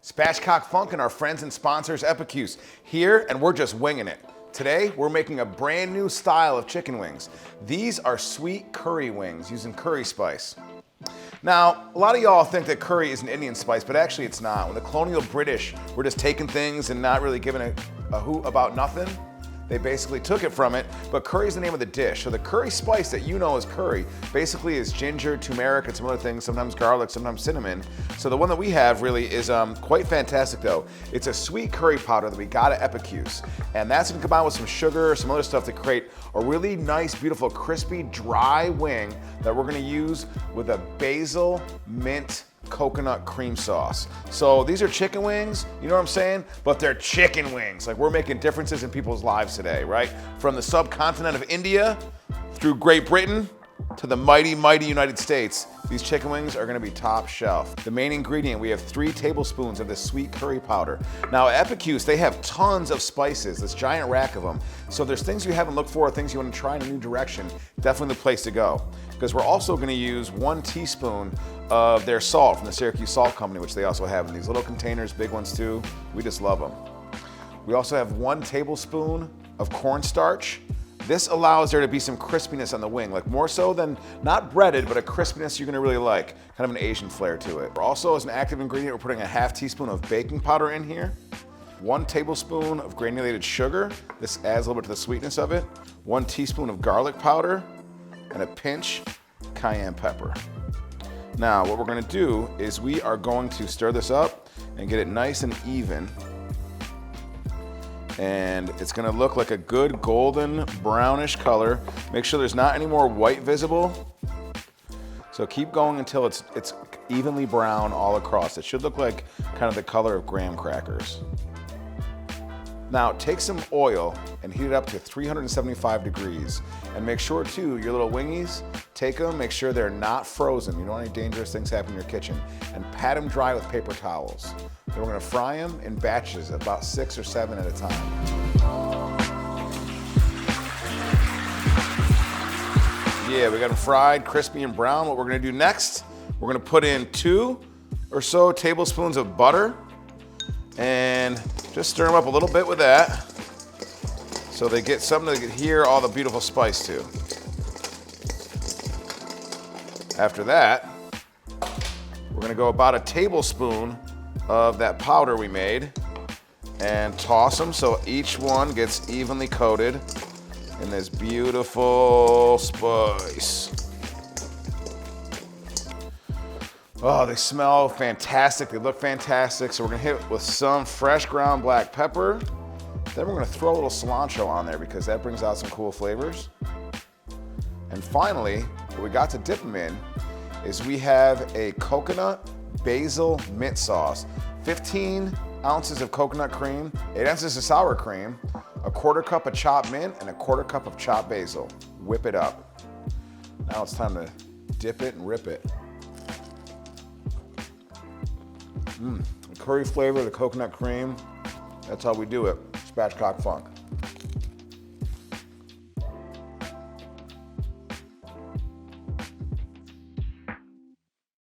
Spatchcock Funk and our friends and sponsors Epicuse here, and we're just winging it. Today, we're making a brand new style of chicken wings. These are sweet curry wings using curry spice. Now, a lot of y'all think that curry is an Indian spice, but actually it's not. When the colonial British were just taking things and not really giving a hoot about nothing, they basically took it from it, but curry is the name of the dish. So the curry spice that you know as curry basically is ginger, turmeric, and some other things, sometimes garlic, sometimes cinnamon. So the one that we have really is quite fantastic though. It's a sweet curry powder that we got at Epicuse, and that's gonna combine with some sugar, some other stuff to create a really nice, beautiful, crispy, dry wing that we're gonna use with a basil mint coconut cream sauce. So these are chicken wings, you know what I'm saying? But they're chicken wings. Like, we're making differences in people's lives today, right? From the subcontinent of India through Great Britain to the mighty, mighty United States, these chicken wings are gonna be top shelf. The main ingredient, we have 3 tablespoons of this sweet curry powder. Now at Epicuse, they have tons of spices, this giant rack of them. So if there's things you haven't looked for, things you wanna try in a new direction, definitely the place to go. Because we're also gonna use 1 teaspoon of their salt from the Syracuse Salt Company, which they also have in these little containers, big ones too. We just love them. We also have 1 tablespoon of cornstarch. This allows there to be some crispiness on the wing, like more so than not breaded, but a crispiness you're gonna really like, kind of an Asian flair to it. Also, as an active ingredient, we're putting a ½ teaspoon of baking powder in here, 1 tablespoon of granulated sugar. This adds a little bit to the sweetness of it, 1 teaspoon of garlic powder, and a pinch cayenne pepper. Now, what we're gonna do is we are going to stir this up and get it nice and even. And it's gonna look like a good golden brownish color. Make sure there's not any more white visible. So keep going until it's evenly brown all across. It should look like kind of the color of graham crackers. Now take some oil and heat it up to 375 degrees. And make sure too, your little wingies, take them, make sure they're not frozen. You don't want any dangerous things happen in your kitchen. And pat them dry with paper towels. Then we're gonna fry them in batches, about 6 or 7 at a time. Yeah, we got them fried, crispy and brown. What we're gonna do next, we're gonna put in 2 or so tablespoons of butter and just stir them up a little bit with that so they get something to hear all the beautiful spice to. After that, we're gonna go about a tablespoon of that powder we made and toss them so each one gets evenly coated in this beautiful spice. Oh, they smell fantastic, they look fantastic. So we're gonna hit it with some fresh ground black pepper. Then we're gonna throw a little cilantro on there because that brings out some cool flavors. And finally, what we got to dip them in is we have a coconut basil mint sauce. 15 ounces of coconut cream, 8 ounces of sour cream, a 1/4 cup of chopped mint, and a 1/4 cup of chopped basil. Whip it up. Now it's time to dip it and rip it. The curry flavor, the coconut cream, that's how we do it. Spatchcock Funk.